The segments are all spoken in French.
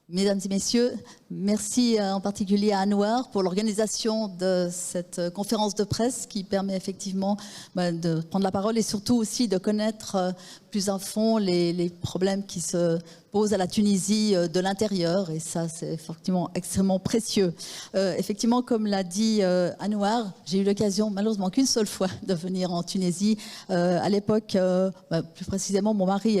Mesdames et messieurs, merci en particulier à Anouar pour l'organisation de cette conférence de presse qui permet effectivement de prendre la parole et surtout aussi de connaître plus à fond les problèmes qui se posent à la Tunisie de l'intérieur, et ça c'est effectivement extrêmement précieux. Effectivement, comme l'a dit Anouar, j'ai eu l'occasion malheureusement qu'une seule fois de venir en Tunisie. À l'époque, plus précisément, mon mari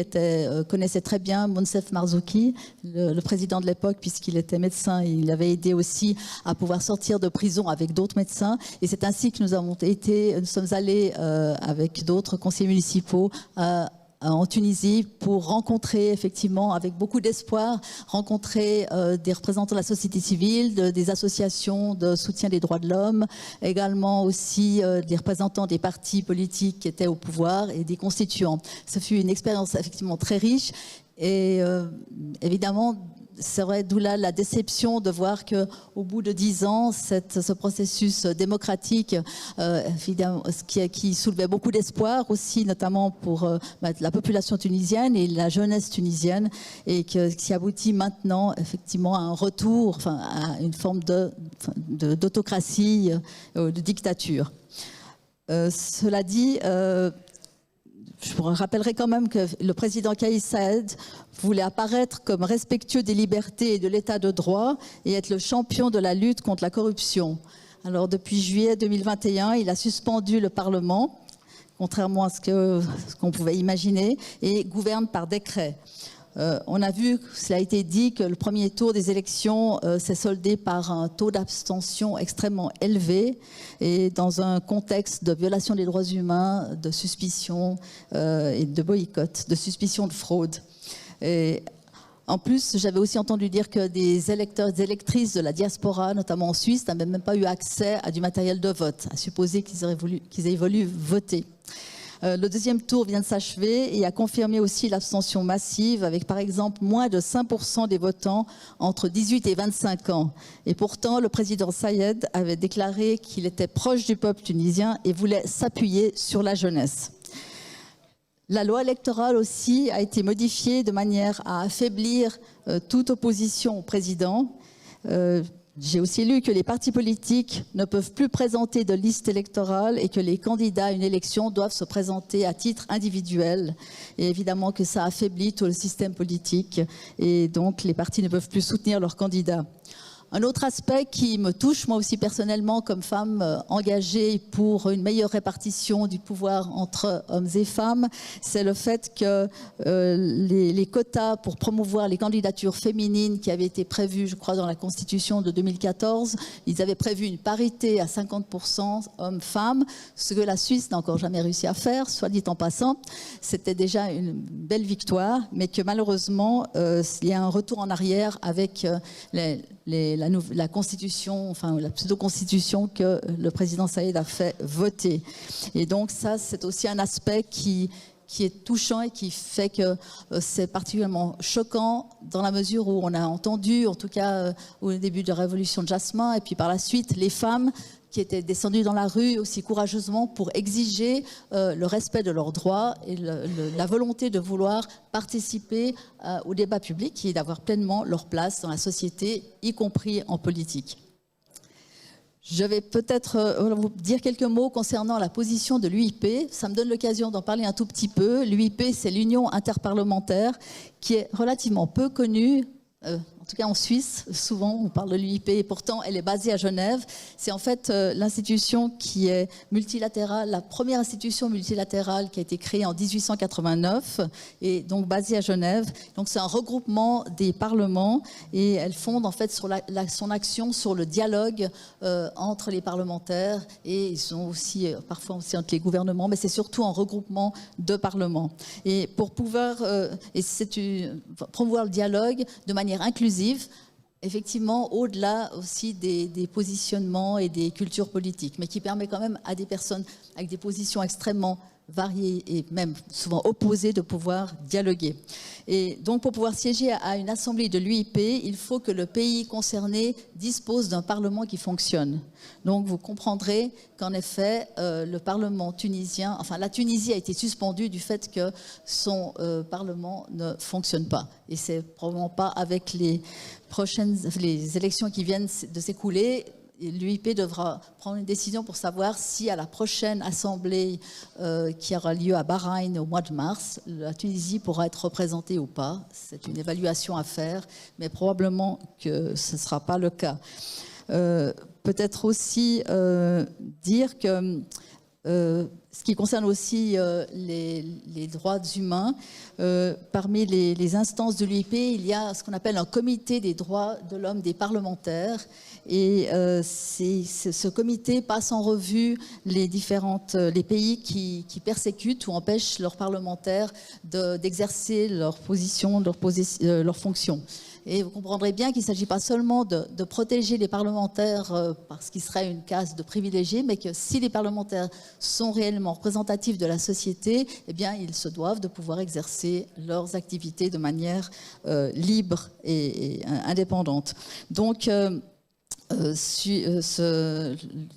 connaissait très bien Monsef Marzouki, le président de l'époque, puisqu'il était médecin. Il avait aidé aussi à pouvoir sortir de prison avec d'autres médecins, et c'est ainsi que nous sommes allés avec d'autres conseillers municipaux en Tunisie pour rencontrer effectivement avec beaucoup d'espoir, rencontrer des représentants de la société civile, des associations de soutien des droits de l'homme, également aussi des représentants des partis politiques qui étaient au pouvoir et des constituants. Ce fut une expérience effectivement très riche et évidemment, c'est vrai, d'où là la déception de voir qu'au bout de 10 ans, ce processus démocratique évidemment, qui soulevait beaucoup d'espoir aussi, notamment pour la population tunisienne et la jeunesse tunisienne, et qui aboutit maintenant effectivement à un retour, enfin, à une forme d'autocratie, de dictature. Cela dit, je vous rappellerai quand même que le président Kais Saied voulait apparaître comme respectueux des libertés et de l'état de droit et être le champion de la lutte contre la corruption. Alors depuis juillet 2021, il a suspendu le Parlement, contrairement à ce qu'on pouvait imaginer, et gouverne par décret. On a vu, cela a été dit, que le premier tour des élections s'est soldé par un taux d'abstention extrêmement élevé et dans un contexte de violation des droits humains, de suspicion et de boycott, de suspicion de fraude. Et en plus, j'avais aussi entendu dire que des électeurs et des électrices de la diaspora, notamment en Suisse, n'avaient même pas eu accès à du matériel de vote, à supposer qu'ils aient voulu voter. Le deuxième tour vient de s'achever et a confirmé aussi l'abstention massive avec par exemple moins de 5% des votants entre 18 et 25 ans. Et pourtant, le président Saied avait déclaré qu'il était proche du peuple tunisien et voulait s'appuyer sur la jeunesse. La loi électorale aussi a été modifiée de manière à affaiblir toute opposition au président. J'ai aussi lu que les partis politiques ne peuvent plus présenter de liste électorale et que les candidats à une élection doivent se présenter à titre individuel. Et évidemment que ça affaiblit tout le système politique et donc les partis ne peuvent plus soutenir leurs candidats. Un autre aspect qui me touche, moi aussi personnellement, comme femme engagée pour une meilleure répartition du pouvoir entre hommes et femmes, c'est le fait que les quotas pour promouvoir les candidatures féminines qui avaient été prévus, je crois, dans la Constitution de 2014, ils avaient prévu une parité à 50% hommes-femmes, ce que la Suisse n'a encore jamais réussi à faire, soit dit en passant. C'était déjà une belle victoire, mais que malheureusement, il y a un retour en arrière avec la constitution, enfin la pseudo-constitution que le président Saied a fait voter. Et donc ça, c'est aussi un aspect qui est touchant et qui fait que c'est particulièrement choquant dans la mesure où on a entendu, en tout cas au début de la révolution de Jasmin, et puis par la suite, les femmes qui étaient descendues dans la rue aussi courageusement pour exiger le respect de leurs droits et la volonté de vouloir participer au débat public et d'avoir pleinement leur place dans la société, y compris en politique. Je vais peut-être vous dire quelques mots concernant la position de l'UIP. Ça me donne l'occasion d'en parler un tout petit peu. L'UIP, c'est l'Union interparlementaire qui est relativement peu connue. En tout cas en Suisse, souvent on parle de l'UIP et pourtant elle est basée à Genève. C'est en fait l'institution qui est multilatérale, la première institution multilatérale qui a été créée en 1889 et donc basée à Genève. Donc c'est un regroupement des parlements et elle fonde en fait sur son action sur le dialogue entre les parlementaires et ils sont aussi parfois aussi entre les gouvernements, mais c'est surtout un regroupement de parlements. Et pour pouvoir promouvoir le dialogue de manière inclusive, effectivement, au-delà aussi des positionnements et des cultures politiques, mais qui permet quand même à des personnes avec des positions extrêmement variés et même souvent opposés de pouvoir dialoguer. Et donc pour pouvoir siéger à une assemblée de l'UIP, il faut que le pays concerné dispose d'un parlement qui fonctionne. Donc vous comprendrez qu'en effet, le parlement tunisien, enfin la Tunisie a été suspendue du fait que son parlement ne fonctionne pas. Et c'est probablement pas avec les élections qui viennent de s'écouler. L'UIP devra prendre une décision pour savoir si à la prochaine assemblée qui aura lieu à Bahreïn au mois de mars, la Tunisie pourra être représentée ou pas. C'est une évaluation à faire, mais probablement que ce ne sera pas le cas. Peut-être aussi dire que ce qui concerne aussi les droits humains, parmi les instances de l'UIP, il y a ce qu'on appelle un comité des droits de l'homme des parlementaires. Et ce comité passe en revue les pays qui persécutent ou empêchent leurs parlementaires d'exercer leur position, leur fonction. Et vous comprendrez bien qu'il ne s'agit pas seulement de protéger les parlementaires parce qu'ils seraient une caste de privilégiés, mais que si les parlementaires sont réellement représentatifs de la société, eh bien, ils se doivent de pouvoir exercer leurs activités de manière libre et indépendante. Donc, il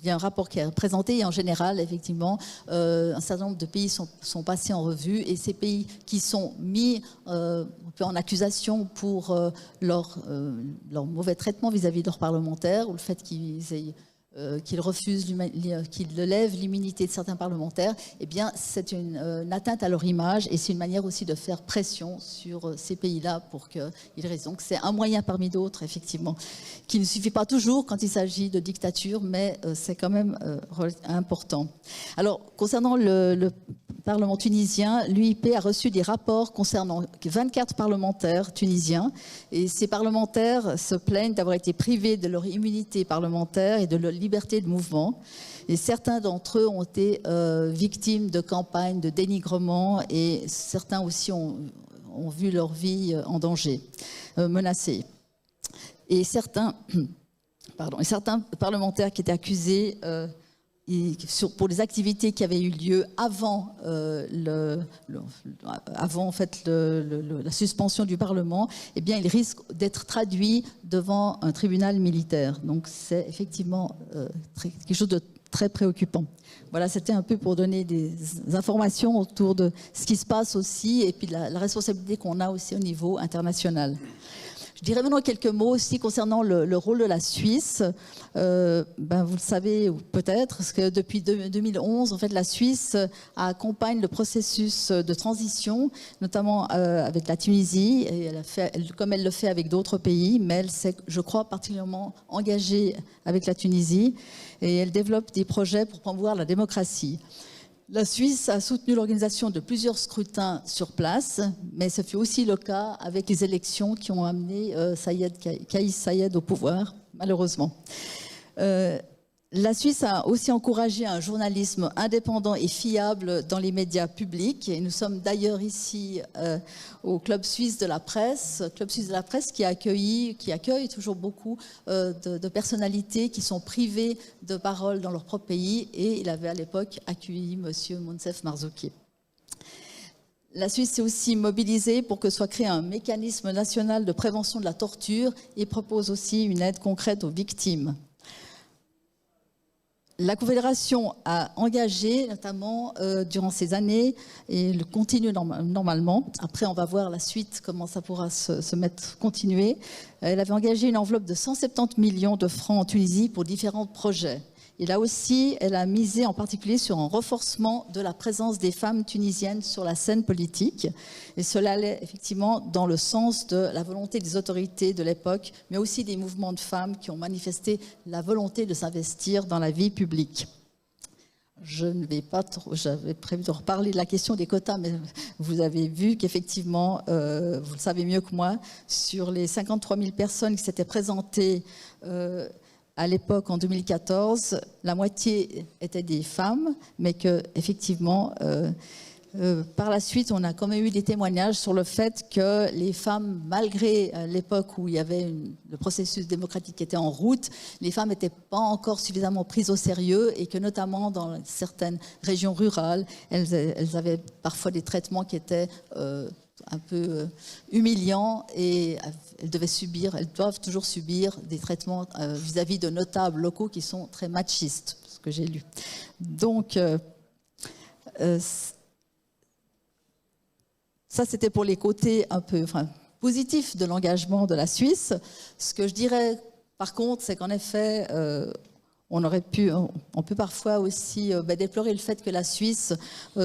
y a un rapport qui est présenté et en général, effectivement, un certain nombre de pays sont passés en revue et ces pays qui sont mis en accusation pour leur mauvais traitement vis-à-vis de leurs parlementaires ou le fait qu'ils refusent, qu'ils lèvent l'immunité de certains parlementaires, eh bien, c'est une atteinte à leur image et c'est une manière aussi de faire pression sur ces pays-là pour qu'ils restent. Donc, c'est un moyen parmi d'autres, effectivement, qui ne suffit pas toujours quand il s'agit de dictature, mais c'est quand même important. Alors, concernant le Parlement tunisien, l'UIP a reçu des rapports concernant 24 parlementaires tunisiens et ces parlementaires se plaignent d'avoir été privés de leur immunité parlementaire et de leur liberté de mouvement. Et certains d'entre eux ont été victimes de campagnes de dénigrement et certains aussi ont vu leur vie en danger, menacée. Et certains parlementaires qui étaient accusés pour les activités qui avaient eu lieu avant, en fait, la suspension du Parlement, eh bien, ils risquent d'être traduits devant un tribunal militaire. Donc, c'est effectivement quelque chose de très préoccupant. Voilà, c'était un peu pour donner des informations autour de ce qui se passe aussi et puis la responsabilité qu'on a aussi au niveau international. Je dirais maintenant quelques mots aussi concernant le rôle de la Suisse. Vous le savez peut-être, parce que depuis 2011, en fait, la Suisse accompagne le processus de transition, notamment avec la Tunisie, et comme elle le fait avec d'autres pays, mais elle s'est, je crois, particulièrement engagée avec la Tunisie, et elle développe des projets pour promouvoir la démocratie. La Suisse a soutenu l'organisation de plusieurs scrutins sur place, mais ce fut aussi le cas avec les élections qui ont amené Kais Saied au pouvoir, malheureusement. La Suisse a aussi encouragé un journalisme indépendant et fiable dans les médias publics. Et nous sommes d'ailleurs ici au Club suisse de la presse, qui accueille toujours beaucoup de personnalités qui sont privées de parole dans leur propre pays. Et il avait à l'époque accueilli M. Monsef Marzouki. La Suisse s'est aussi mobilisée pour que soit créé un mécanisme national de prévention de la torture et propose aussi une aide concrète aux victimes. La Confédération a engagé, notamment durant ces années, et le continue normalement, après on va voir la suite, comment ça pourra continuer, elle avait engagé une enveloppe de 170 millions de francs en Tunisie pour différents projets. Et là aussi, elle a misé en particulier sur un renforcement de la présence des femmes tunisiennes sur la scène politique. Et cela allait effectivement dans le sens de la volonté des autorités de l'époque, mais aussi des mouvements de femmes qui ont manifesté la volonté de s'investir dans la vie publique. Je ne vais pas trop, j'avais prévu de reparler de la question des quotas, mais vous avez vu qu'effectivement, vous le savez mieux que moi, sur les 53 000 personnes qui s'étaient présentées à l'époque, en 2014, la moitié étaient des femmes, mais qu'effectivement, Par la suite, on a quand même eu des témoignages sur le fait que les femmes, malgré l'époque où il y avait le processus démocratique qui était en route, les femmes n'étaient pas encore suffisamment prises au sérieux et que notamment dans certaines régions rurales, elles avaient parfois des traitements qui étaient un peu humiliants et elles doivent toujours subir des traitements vis-à-vis de notables locaux qui sont très machistes, ce que j'ai lu. Donc, ça, c'était pour les côtés un peu positifs de l'engagement de la Suisse. Ce que je dirais, par contre, c'est qu'en effet, on peut parfois aussi déplorer le fait que la Suisse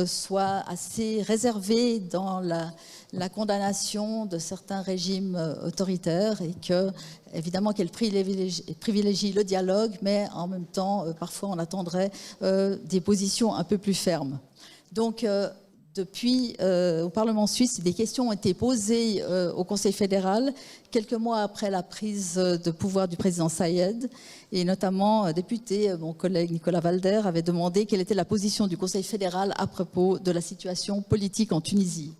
soit assez réservée dans la condamnation de certains régimes autoritaires et que, évidemment, qu'elle privilégie le dialogue, mais en même temps, parfois, on attendrait des positions un peu plus fermes. Donc, depuis, au Parlement suisse, des questions ont été posées au Conseil fédéral quelques mois après la prise de pouvoir du président Saïed. Et notamment, un député, mon collègue Nicolas Valder, avait demandé quelle était la position du Conseil fédéral à propos de la situation politique en Tunisie.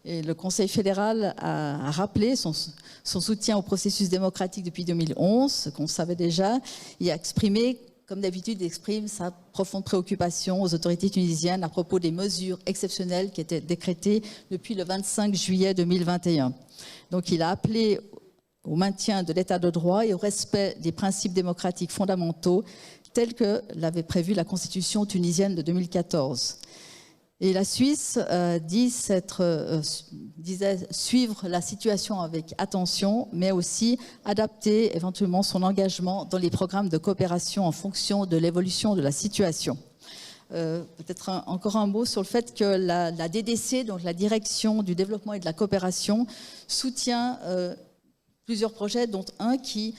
Et le Conseil fédéral a rappelé son soutien au processus démocratique depuis 2011, ce qu'on savait déjà, et a exprimé, comme d'habitude, exprime sa profonde préoccupation aux autorités tunisiennes à propos des mesures exceptionnelles qui étaient décrétées depuis le 25 juillet 2021. Donc il a appelé au maintien de l'état de droit et au respect des principes démocratiques fondamentaux tels que l'avait prévu la Constitution tunisienne de 2014. Et la Suisse disait suivre la situation avec attention, mais aussi adapter éventuellement son engagement dans les programmes de coopération en fonction de l'évolution de la situation. Peut-être encore un mot sur le fait que la DDC, donc la Direction du développement et de la coopération, soutient plusieurs projets, dont un qui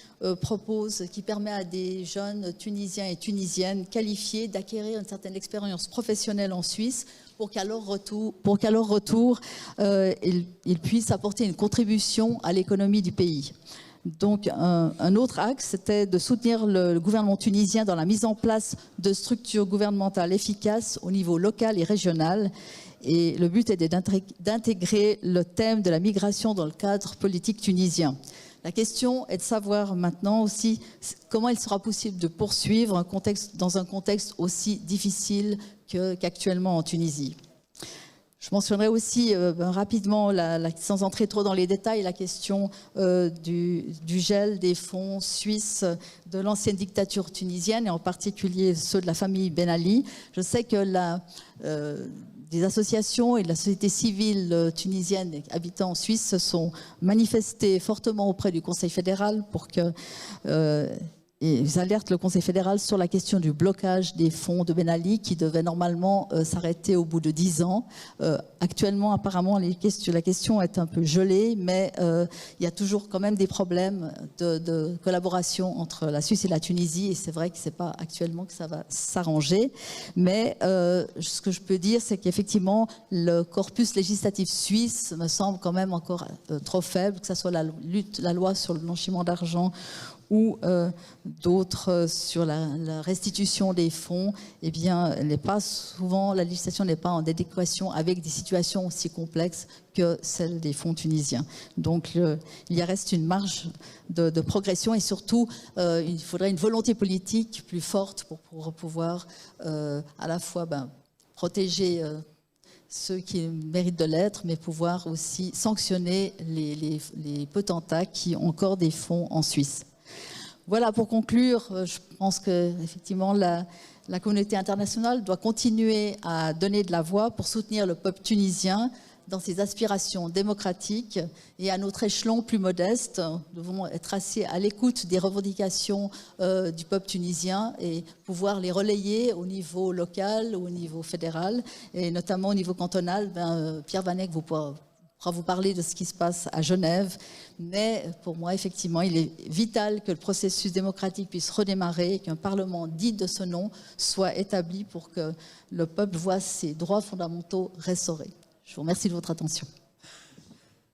permet à des jeunes Tunisiens et Tunisiennes qualifiés d'acquérir une certaine expérience professionnelle en Suisse pour qu'à leur retour, ils puissent apporter une contribution à l'économie du pays. Donc, un autre axe, c'était de soutenir le gouvernement tunisien dans la mise en place de structures gouvernementales efficaces au niveau local et régional. Et le but était d'intégrer le thème de la migration dans le cadre politique tunisien. La question est de savoir maintenant aussi comment il sera possible de poursuivre dans un contexte aussi difficile qu'actuellement en Tunisie. Je mentionnerai aussi rapidement, sans entrer trop dans les détails, la question du gel des fonds suisses de l'ancienne dictature tunisienne et en particulier ceux de la famille Ben Ali. Je sais que des associations et de la société civile tunisienne habitant en Suisse se sont manifestées fortement auprès du Conseil fédéral pour que ils alertent le Conseil fédéral sur la question du blocage des fonds de Ben Ali qui devait normalement s'arrêter au bout de 10 ans. Actuellement, apparemment, la question est un peu gelée, mais il y a toujours quand même des problèmes de collaboration entre la Suisse et la Tunisie, et c'est vrai que ce n'est pas actuellement que ça va s'arranger. Mais ce que je peux dire, c'est qu'effectivement, le corpus législatif suisse me semble quand même encore trop faible, que ce soit la loi sur le blanchiment d'argent ou d'autres sur la restitution des fonds, eh bien, la législation n'est pas en adéquation avec des situations aussi complexes que celle des fonds tunisiens. Donc, il y reste une marge de progression et surtout, il faudrait une volonté politique plus forte pour pouvoir à la fois protéger ceux qui méritent de l'être, mais pouvoir aussi sanctionner les potentats qui ont encore des fonds en Suisse. Voilà, pour conclure, je pense qu'effectivement, la communauté internationale doit continuer à donner de la voix pour soutenir le peuple tunisien dans ses aspirations démocratiques et à notre échelon plus modeste. Nous devons être assez à l'écoute des revendications du peuple tunisien et pouvoir les relayer au niveau local, au niveau fédéral et notamment au niveau cantonal. Pierre Vanek pourra vous parler de ce qui se passe à Genève, mais pour moi, effectivement, il est vital que le processus démocratique puisse redémarrer, qu'un parlement digne de ce nom soit établi pour que le peuple voit ses droits fondamentaux restaurés. Je vous remercie de votre attention.